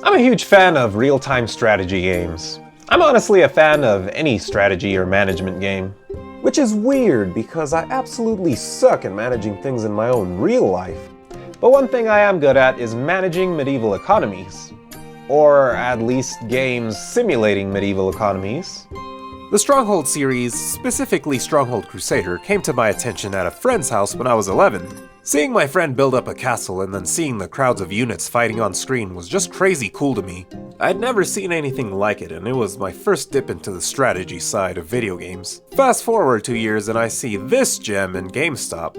I'm a huge fan of real-time strategy games. I'm honestly a fan of any strategy or management game. Which is weird because I absolutely suck at managing things in my own real life. But one thing I am good at is managing medieval economies. Or at least games simulating medieval economies. The Stronghold series, specifically Stronghold Crusader, came to my attention at a friend's house when I was 11. Seeing my friend build up a castle and then seeing the crowds of units fighting on screen was just crazy cool to me. I'd never seen anything like it, and it was my first dip into the strategy side of video games. Fast forward 2 years and I see this gem in GameStop.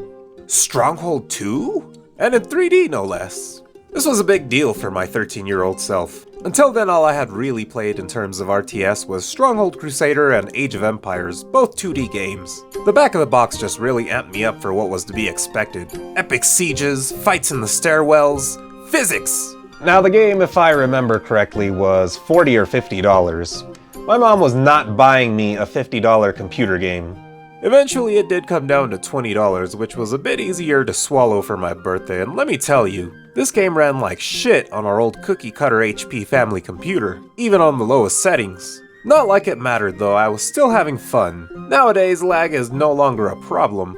Stronghold 2? And in 3D no less. This was a big deal for my 13-year-old self. Until then, all I had really played in terms of RTS was Stronghold Crusader and Age of Empires, both 2D games. The back of the box just really amped me up for what was to be expected. Epic sieges, fights in the stairwells, physics! Now the game, if I remember correctly, was $40 or $50. My mom was not buying me a $50 computer game. Eventually it did come down to $20, which was a bit easier to swallow for my birthday, and let me tell you, this game ran like shit on our old cookie-cutter HP family computer, even on the lowest settings. Not like it mattered though, I was still having fun. Nowadays, lag is no longer a problem.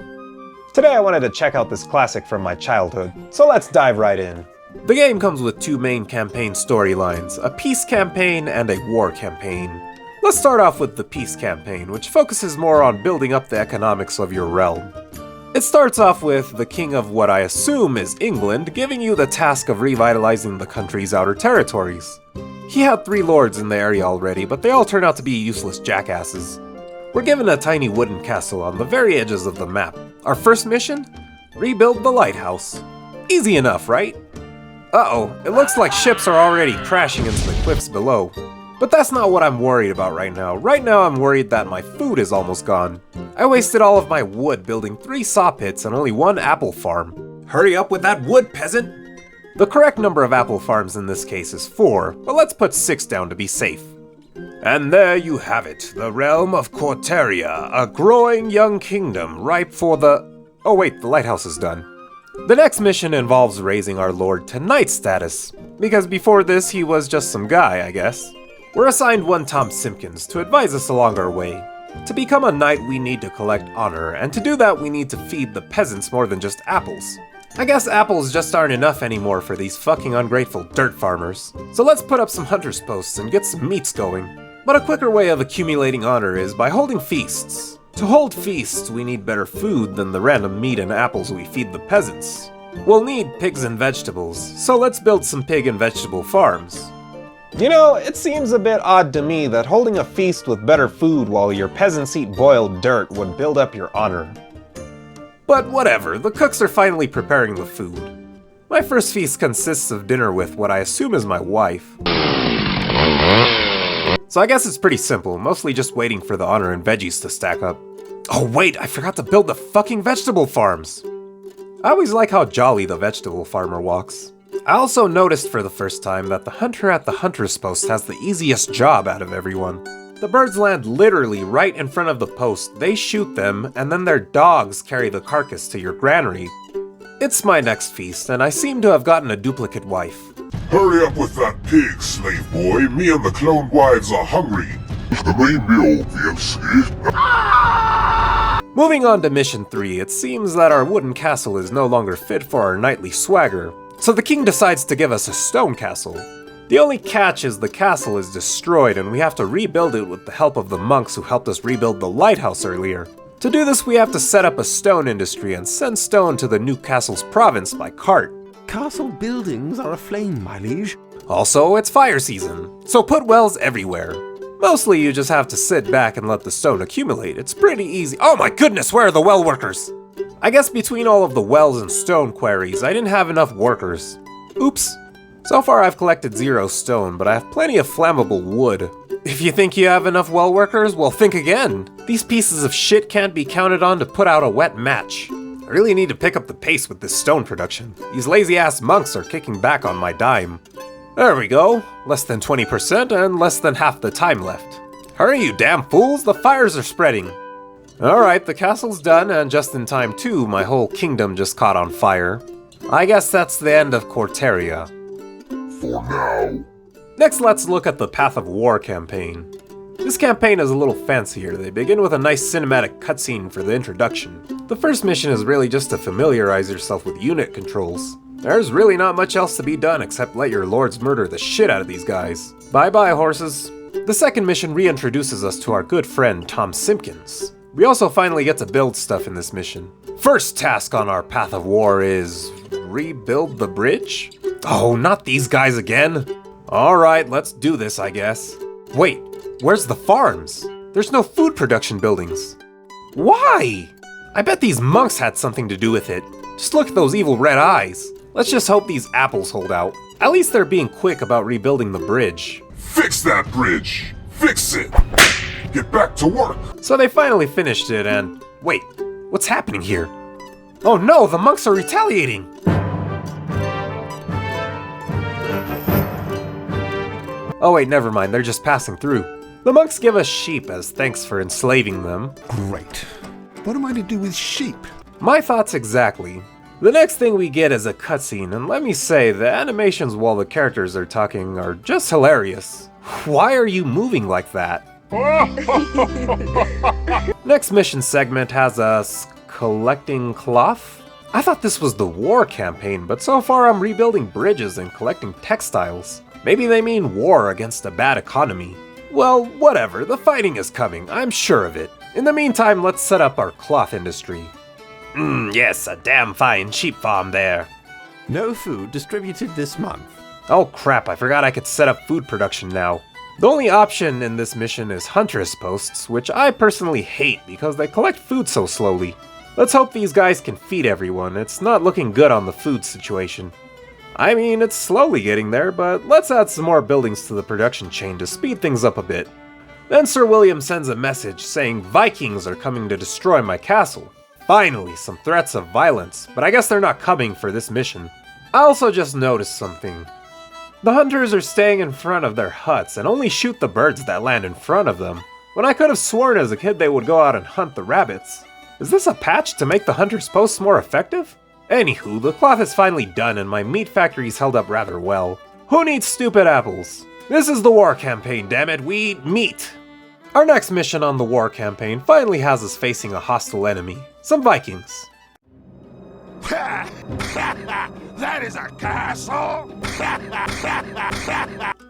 Today I wanted to check out this classic from my childhood, so let's dive right in. The game comes with two main campaign storylines, a peace campaign and a war campaign. Let's start off with the peace campaign, which focuses more on building up the economics of your realm. It starts off with the king of what I assume is England giving you the task of revitalizing the country's outer territories. He had 3 lords in the area already, but they all turn out to be useless jackasses. We're given a tiny wooden castle on the very edges of the map. Our first mission? Rebuild the lighthouse. Easy enough, right? Uh-oh, it looks like ships are already crashing into the cliffs below. But that's not what I'm worried about right now. Right now I'm worried that my food is almost gone. I wasted all of my wood building 3 saw pits and only 1 apple farm. Hurry up with that wood, peasant! The correct number of apple farms in this case is 4, but let's put 6 down to be safe. And there you have it, the realm of Corterri, a growing young kingdom ripe for the... Oh wait, the lighthouse is done. The next mission involves raising our lord to knight status, because before this he was just some guy, I guess. We're assigned one Tom Simpkins to advise us along our way. To become a knight we need to collect honor, and to do that we need to feed the peasants more than just apples. I guess apples just aren't enough anymore for these fucking ungrateful dirt farmers. So let's put up some hunters posts and get some meats going. But a quicker way of accumulating honor is by holding feasts. To hold feasts we need better food than the random meat and apples we feed the peasants. We'll need pigs and vegetables, so let's build some pig and vegetable farms. You know, it seems a bit odd to me that holding a feast with better food while your peasants eat boiled dirt would build up your honor. But whatever, the cooks are finally preparing the food. My first feast consists of dinner with what I assume is my wife. So I guess it's pretty simple, mostly just waiting for the honor and veggies to stack up. Oh wait, I forgot to build the fucking vegetable farms! I always like how jolly the vegetable farmer walks. I also noticed for the first time that the hunter at the hunter's post has the easiest job out of everyone. The birds land literally right in front of the post, they shoot them, and then their dogs carry the carcass to your granary. It's my next feast, and I seem to have gotten a duplicate wife. Hurry up with that pig, slave boy. Me and the clone wives are hungry. The main meal, VMC. Moving on to mission 3, it seems that our wooden castle is no longer fit for our knightly swagger. So the king decides to give us a stone castle. The only catch is the castle is destroyed and we have to rebuild it with the help of the monks who helped us rebuild the lighthouse earlier. To do this we have to set up a stone industry and send stone to the new castle's province by cart. Castle buildings are aflame, my liege. Also, it's fire season, so put wells everywhere. Mostly you just have to sit back and let the stone accumulate. It's pretty easy. Oh my goodness, where are the well workers? I guess between all of the wells and stone quarries, I didn't have enough workers. Oops. So far I've collected 0 stone, but I have plenty of flammable wood. If you think you have enough well workers, well think again. These pieces of shit can't be counted on to put out a wet match. I really need to pick up the pace with this stone production. These lazy ass monks are kicking back on my dime. There we go. Less than 20% and less than half the time left. Hurry you damn fools, the fires are spreading. Alright, the castle's done, and just in time too, my whole kingdom just caught on fire. I guess that's the end of Corterri. For now. Next, let's look at the Path of War campaign. This campaign is a little fancier. They begin with a nice cinematic cutscene for the introduction. The first mission is really just to familiarize yourself with unit controls. There's really not much else to be done except let your lords murder the shit out of these guys. Bye bye, horses. The second mission reintroduces us to our good friend Tom Simpkins. We also finally get to build stuff in this mission. First task on our Path of War is rebuild the bridge? Oh, not these guys again. Alright, let's do this, I guess. Wait, where's the farms? There's no food production buildings. Why? I bet these monks had something to do with it. Just look at those evil red eyes. Let's just hope these apples hold out. At least they're being quick about rebuilding the bridge. Fix that bridge! Fix it! Get back to work! So they finally finished it and... Wait, what's happening here? Oh no, the monks are retaliating! Oh wait, never mind, they're just passing through. The monks give us sheep as thanks for enslaving them. Great. What am I to do with sheep? My thoughts exactly. The next thing we get is a cutscene, and let me say, the animations while the characters are talking are just hilarious. Why are you moving like that? Next mission segment has us collecting cloth? I thought this was the war campaign, but so far I'm rebuilding bridges and collecting textiles. Maybe they mean war against a bad economy. Well, whatever, the fighting is coming, I'm sure of it. In the meantime, let's set up our cloth industry. Yes, a damn fine sheep farm there. No food distributed this month. Oh crap, I forgot I could set up food production now. The only option in this mission is hunter's posts, which I personally hate because they collect food so slowly. Let's hope these guys can feed everyone, it's not looking good on the food situation. I mean, it's slowly getting there, but let's add some more buildings to the production chain to speed things up a bit. Then Sir William sends a message saying Vikings are coming to destroy my castle. Finally, some threats of violence, but I guess they're not coming for this mission. I also just noticed something. The hunters are staying in front of their huts and only shoot the birds that land in front of them, when I could have sworn as a kid they would go out and hunt the rabbits. Is this a patch to make the hunters' posts more effective? Anywho, the cloth is finally done and my meat factory's held up rather well. Who needs stupid apples? This is the war campaign, dammit, we eat meat! Our next mission on the war campaign finally has us facing a hostile enemy, some Vikings. That is a castle!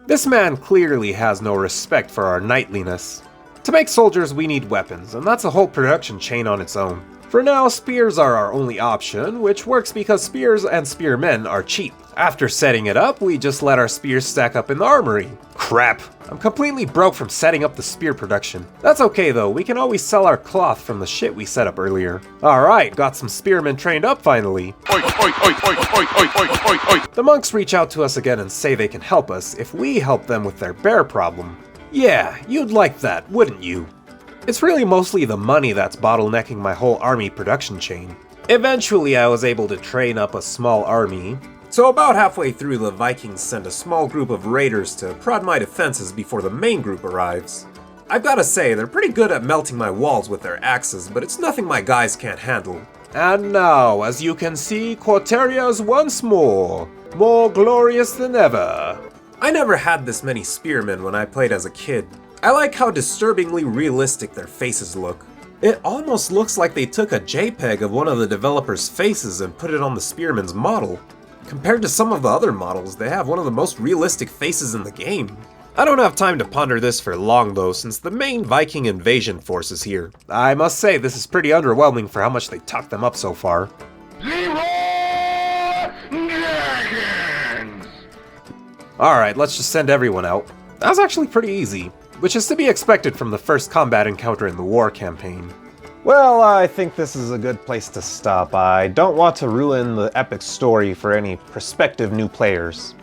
This man clearly has no respect for our knightliness. To make soldiers we need weapons, and that's a whole production chain on its own. For now, spears are our only option, which works because spears and spearmen are cheap. After setting it up, we just let our spears stack up in the armory. Crap, I'm completely broke from setting up the spear production. That's okay though, we can always sell our cloth from the shit we set up earlier. Alright, got some spearmen trained up finally. The monks reach out to us again and say they can help us if we help them with their bear problem. Yeah, you'd like that, wouldn't you? It's really mostly the money that's bottlenecking my whole army production chain. Eventually I was able to train up a small army, so about halfway through the Vikings send a small group of raiders to prod my defenses before the main group arrives. I've gotta say, they're pretty good at melting my walls with their axes, but it's nothing my guys can't handle. And now, as you can see, Corterri is once more glorious than ever. I never had this many spearmen when I played as a kid. I like how disturbingly realistic their faces look. It almost looks like they took a JPEG of one of the developers' faces and put it on the spearman's model. Compared to some of the other models, they have one of the most realistic faces in the game. I don't have time to ponder this for long though, since the main Viking invasion force is here. I must say, this is pretty underwhelming for how much they tucked them up so far. Alright, let's just send everyone out. That was actually pretty easy, which is to be expected from the first combat encounter in the war campaign. Well, I think this is a good place to stop. I don't want to ruin the epic story for any prospective new players.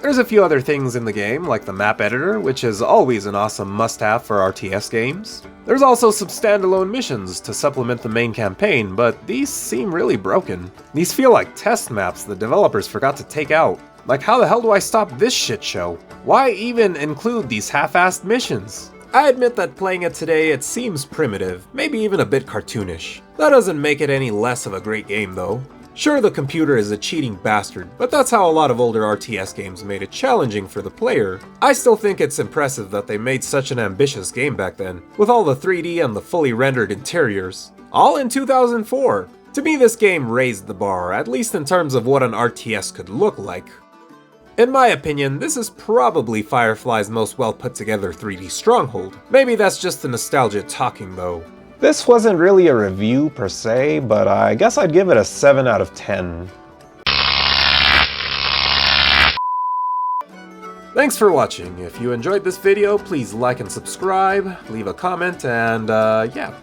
There's a few other things in the game, like the map editor, which is always an awesome must-have for RTS games. There's also some standalone missions to supplement the main campaign, but these seem really broken. These feel like test maps the developers forgot to take out. Like, how the hell do I stop this shit show? Why even include these half-assed missions? I admit that playing it today, it seems primitive, maybe even a bit cartoonish. That doesn't make it any less of a great game though. Sure, the computer is a cheating bastard, but that's how a lot of older RTS games made it challenging for the player. I still think it's impressive that they made such an ambitious game back then, with all the 3D and the fully rendered interiors. All in 2004! To me, this game raised the bar, at least in terms of what an RTS could look like. In my opinion, this is probably Firefly's most well put together 3D Stronghold. Maybe that's just the nostalgia talking though. This wasn't really a review per se, but I guess I'd give it a 7 out of 10. Thanks for watching. If you enjoyed this video, please like and subscribe, leave a comment, and yeah.